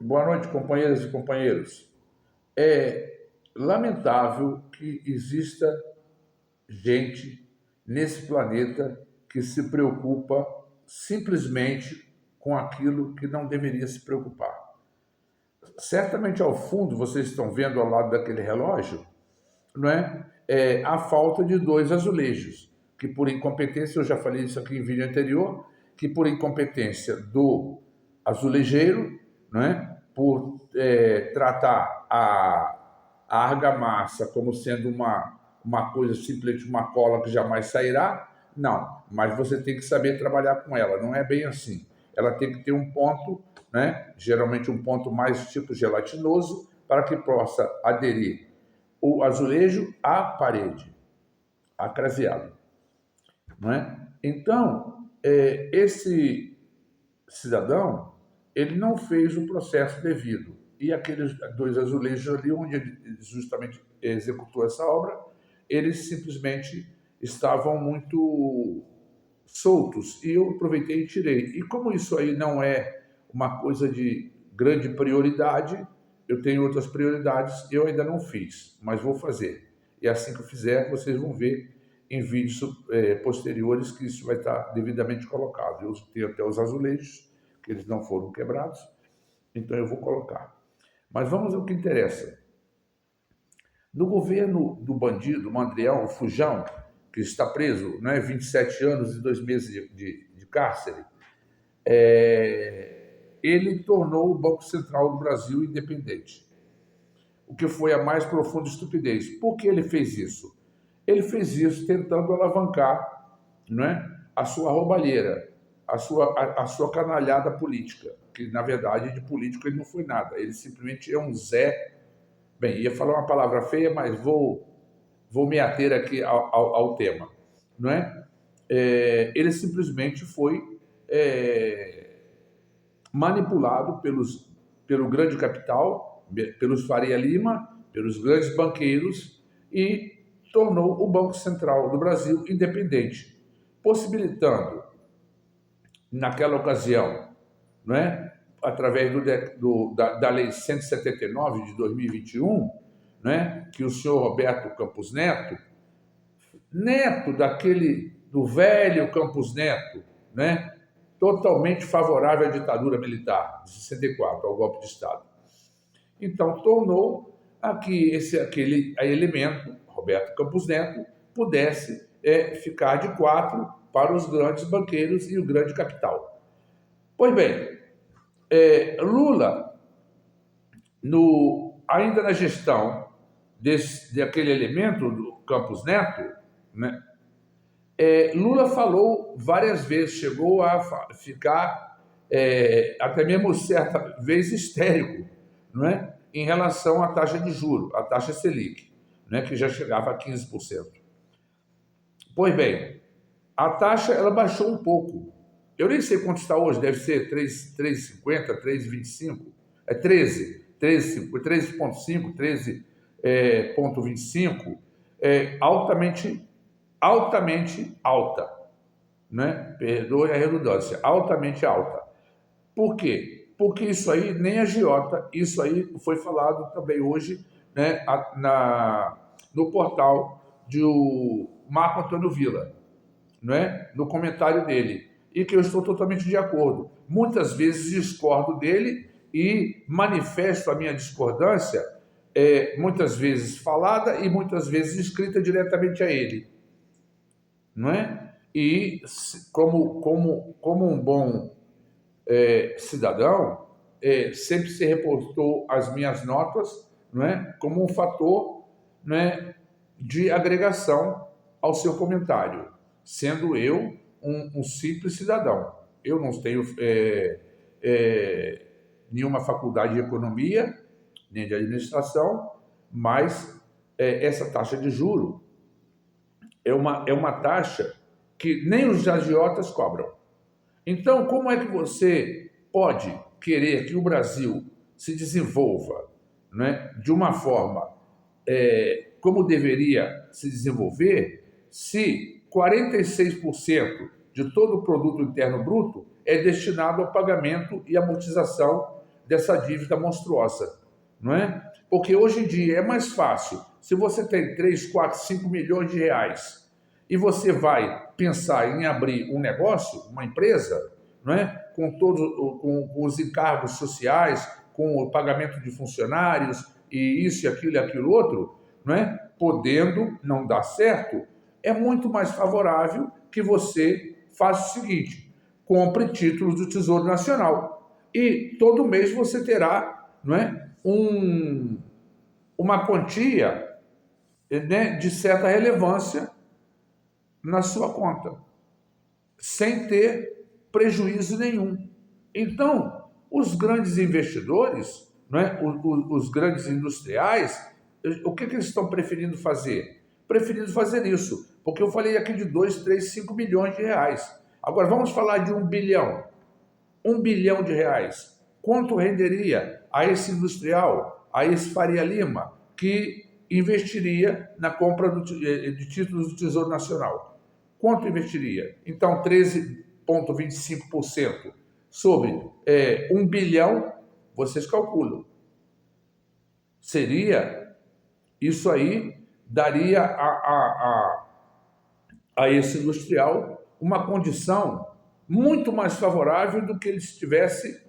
Boa noite, companheiras e companheiros. É lamentável que exista gente nesse planeta que se preocupa simplesmente com aquilo que não deveria se preocupar. Certamente ao fundo, vocês estão vendo ao lado daquele relógio, não é? A falta de dois azulejos, que por incompetência, eu já falei isso aqui em vídeo anterior, que por incompetência do azulejeiro, não é? Por tratar a argamassa como sendo uma coisa simplesmente uma cola que jamais sairá, não, mas você tem que saber trabalhar com ela, não é bem assim. Ela tem que ter um ponto, né? Geralmente um ponto mais tipo gelatinoso, para que possa aderir o azulejo à parede, a craseado, não é? Então, esse cidadão, ele não fez o processo devido. E aqueles dois azulejos ali, onde ele justamente executou essa obra, eles simplesmente estavam muito soltos. E eu aproveitei e tirei. E como isso aí não é uma coisa de grande prioridade, eu tenho outras prioridades, eu ainda não fiz, mas vou fazer. E assim que eu fizer, vocês vão ver em vídeos posteriores que isso vai estar devidamente colocado. Eu tenho até os azulejos, que eles não foram quebrados, então eu vou colocar. Mas vamos ao que interessa. No governo do bandido Mandrião Fujão, que está preso, né, 27 anos e 2 meses de cárcere, ele tornou o Banco Central do Brasil independente, o que foi a mais profunda estupidez. Por que ele fez isso? Ele fez isso tentando alavancar, não é, a sua roubalheira, a sua canalhada política, que na verdade de político ele não foi nada, ele simplesmente é um Zé. Bem, ia falar uma palavra feia, mas vou me ater aqui ao tema, não é? Ele simplesmente foi manipulado pelo grande capital, pelos Faria Lima, pelos grandes banqueiros e tornou o Banco Central do Brasil independente, possibilitando, naquela ocasião, não é? Através da Lei 179 de 2021, né, que o senhor Roberto Campos Neto, neto do velho Campos Neto, né, totalmente favorável à ditadura militar de 64, ao golpe de Estado. Então, tornou a que aquele elemento, Roberto Campos Neto, pudesse ficar de quatro para os grandes banqueiros e o grande capital. Pois bem, Lula, ainda na gestão daquele elemento do Campos Neto, né, Lula falou várias vezes, chegou a ficar até mesmo certa vez histérico, não é? Em relação à taxa de juros, a taxa Selic, né, que já chegava a 15%. Pois bem, a taxa ela baixou um pouco. Eu nem sei quanto está hoje, deve ser 3,50, 3,25, 13,5, 13,25, altamente alta, né? Perdoe a redundância, altamente alta. Por quê? Porque isso aí nem agiota, isso aí foi falado também hoje, né, no portal do Marco Antônio Villa, não é? No comentário dele, e que eu estou totalmente de acordo. Muitas vezes discordo dele e manifesto a minha discordância, muitas vezes falada e muitas vezes escrita diretamente a ele, não é? E como um bom cidadão, sempre se reportou as minhas notas, não é, como um fator, não é, de agregação ao seu comentário, sendo eu um simples cidadão. Eu não tenho nenhuma faculdade de economia, nem de administração, mas essa taxa de juro é uma taxa que nem os agiotas cobram. Então, como é que você pode querer que o Brasil se desenvolva, né, de uma forma como deveria se desenvolver, se 46% de todo o produto interno bruto é destinado ao pagamento e amortização dessa dívida monstruosa, não é? Porque hoje em dia é mais fácil, se você tem 3, 4, 5 milhões de reais e você vai pensar em abrir um negócio, uma empresa, não é? Com os encargos sociais, com o pagamento de funcionários e isso e aquilo outro, não é? Podendo não dar certo, é muito mais favorável que você faça o seguinte: compre títulos do Tesouro Nacional e todo mês você terá, não é, uma quantia, né, de certa relevância na sua conta, sem ter prejuízo nenhum. Então, os grandes investidores, não é, os grandes industriais, o que eles estão preferindo fazer? Preferindo fazer isso, porque eu falei aqui de 2, 3, 5 milhões de reais. Agora vamos falar de 1 bilhão. 1 bilhão de reais. Quanto renderia a esse industrial, a esse Faria Lima, que investiria na compra de títulos do Tesouro Nacional? Quanto investiria? Então, 13,25% sobre 1 bilhão, vocês calculam. Seria, isso aí daria a esse industrial uma condição muito mais favorável do que ele estivesse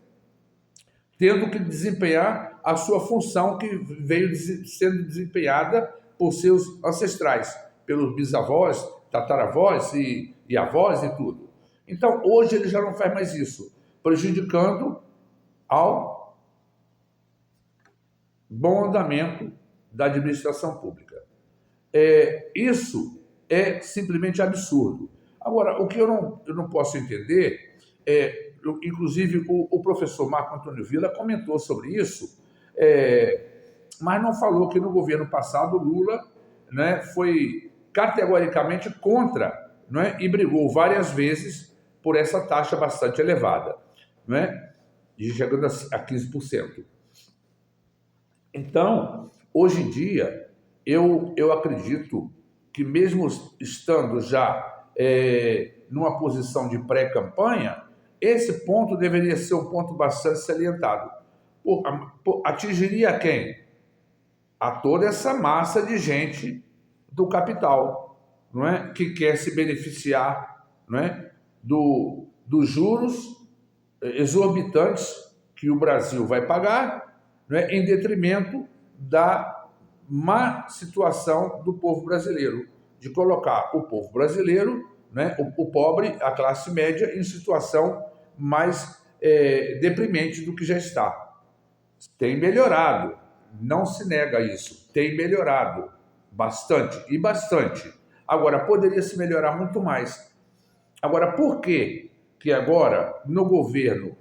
tendo que desempenhar a sua função que veio sendo desempenhada por seus ancestrais, pelos bisavós, tataravós e avós e tudo. Então, hoje ele já não faz mais isso, prejudicando ao bom andamento da administração pública. Isso é simplesmente absurdo. Agora, o que eu não posso entender inclusive o professor Marco Antônio Villa comentou sobre isso, mas não falou que no governo passado Lula, né, foi categoricamente contra, né, e brigou várias vezes por essa taxa bastante elevada, né, chegando a 15%. Então, hoje em dia, eu acredito que mesmo estando já numa posição de pré-campanha, esse ponto deveria ser um ponto bastante salientado. Atingiria quem? A toda essa massa de gente do capital, não é? Que quer se beneficiar, não é? dos juros exorbitantes que o Brasil vai pagar, não é? Em detrimento da má situação do povo brasileiro, de colocar o povo brasileiro, né, o pobre, a classe média, em situação mais deprimente do que já está. Tem melhorado, não se nega isso, tem melhorado bastante e bastante. Agora, poderia se melhorar muito mais. Agora, por que agora, no governo,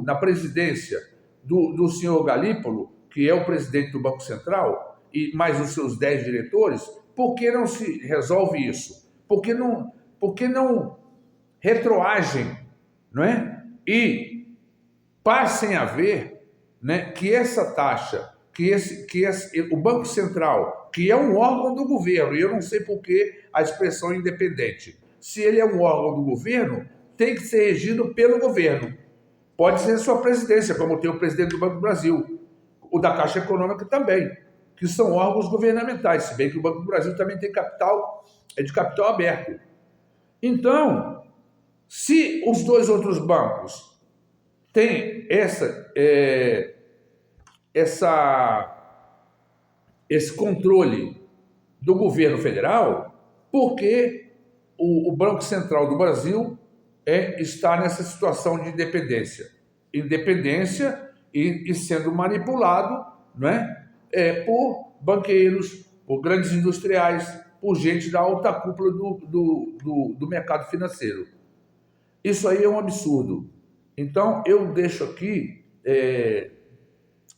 na presidência do senhor Galípolo, que é o presidente do Banco Central, e mais os seus 10 diretores, por que não se resolve isso? Por que não retroagem, não é? E passem a ver, né, que essa taxa, o Banco Central, que é um órgão do governo, e eu não sei por que a expressão independente, se ele é um órgão do governo, tem que ser regido pelo governo. Pode ser sua presidência, como tem o presidente do Banco do Brasil, o da Caixa Econômica também, que são órgãos governamentais, se bem que o Banco do Brasil também tem capital, é de capital aberto. Então, se os dois outros bancos têm esse controle do governo federal, por que o Banco Central do Brasil está nessa situação de independência? Independência e sendo manipulado, não é? Por banqueiros, por grandes industriais, por gente da alta cúpula do mercado financeiro. Isso aí é um absurdo. Então, eu deixo aqui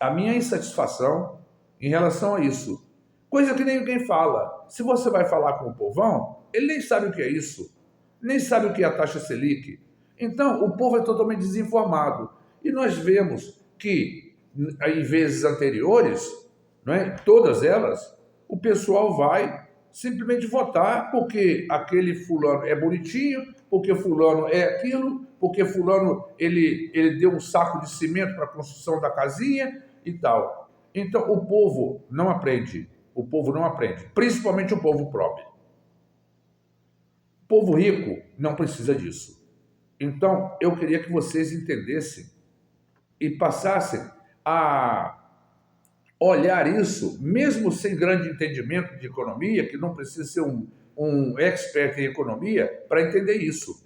a minha insatisfação em relação a isso. Coisa que ninguém fala. Se você vai falar com o povão, ele nem sabe o que é isso. Nem sabe o que é a taxa Selic. Então, o povo é totalmente desinformado. E nós vemos que, em vezes anteriores, não é, todas elas, o pessoal vai simplesmente votar porque aquele fulano é bonitinho, porque fulano é aquilo, porque fulano ele deu um saco de cimento para a construção da casinha e tal. Então o povo não aprende, principalmente o povo pobre. O povo rico não precisa disso. Então eu queria que vocês entendessem e passassem a olhar isso, mesmo sem grande entendimento de economia, que não precisa ser um expert em economia para entender isso.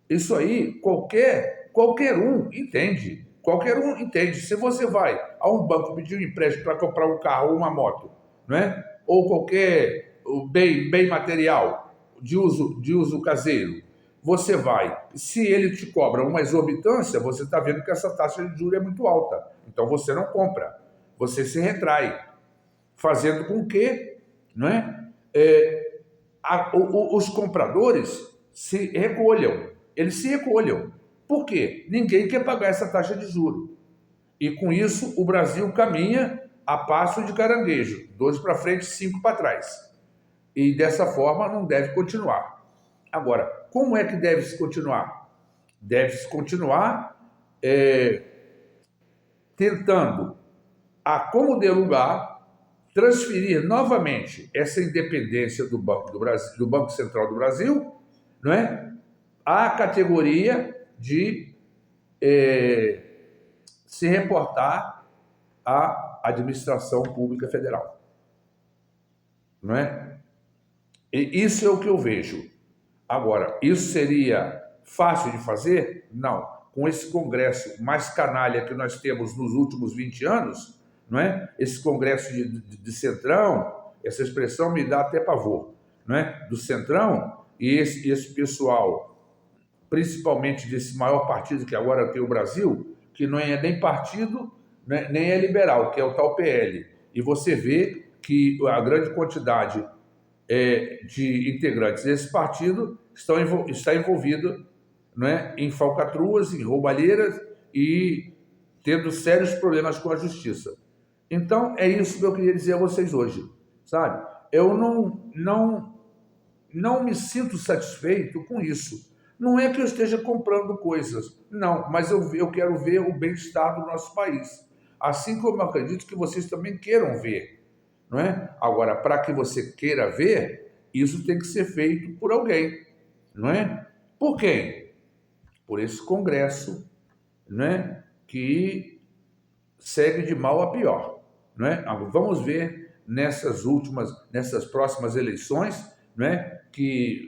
Isso aí, qualquer um entende. Qualquer um entende. Se você vai a um banco pedir um empréstimo para comprar um carro ou uma moto, não é? Ou qualquer bem material de uso caseiro, você vai. Se ele te cobra uma exorbitância, você está vendo que essa taxa de juros é muito alta. Então você não compra. Você se retrai, fazendo com que, não é? Os compradores se recolham. Eles se recolham. Por quê? Ninguém quer pagar essa taxa de juros. E com isso o Brasil caminha a passo de caranguejo, 2 para frente, 5 para trás. E dessa forma não deve continuar. Agora, como é que deve se continuar? Deve se continuar tentando, a como de lugar, transferir novamente essa independência do Banco do Brasil, do Banco Central do Brasil, não é? À categoria de se reportar à administração pública federal, não é? E isso é o que eu vejo. Agora, isso seria fácil de fazer? Não. Com esse Congresso mais canalha que nós temos nos últimos 20 anos, não é? Esse Congresso de Centrão, essa expressão me dá até pavor, não é? Do Centrão, e esse pessoal, principalmente desse maior partido que agora tem o Brasil, que não é nem partido, né, nem é liberal, que é o tal PL. E você vê que a grande quantidade de integrantes desse partido está envolvido, não é, em falcatruas, em roubalheiras e tendo sérios problemas com a justiça. Então, é isso que eu queria dizer a vocês hoje, sabe? Eu não me sinto satisfeito com isso. Não é que eu esteja comprando coisas, não, mas eu quero ver o bem-estar do nosso país. Assim como eu acredito que vocês também queiram ver, não é? Agora, para que você queira ver, isso tem que ser feito por alguém, não é? Por quem? Por esse Congresso, não é? Que segue de mal a pior, não é? Vamos ver nessas próximas eleições, não é? Que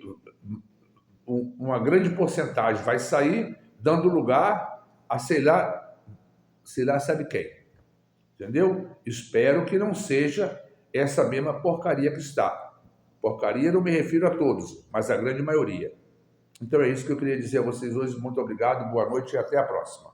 uma grande porcentagem vai sair dando lugar a sei lá sabe quem. Entendeu? Espero que não seja essa mesma porcaria que está. Porcaria não me refiro a todos, mas a grande maioria. Então é isso que eu queria dizer a vocês hoje. Muito obrigado, boa noite e até a próxima.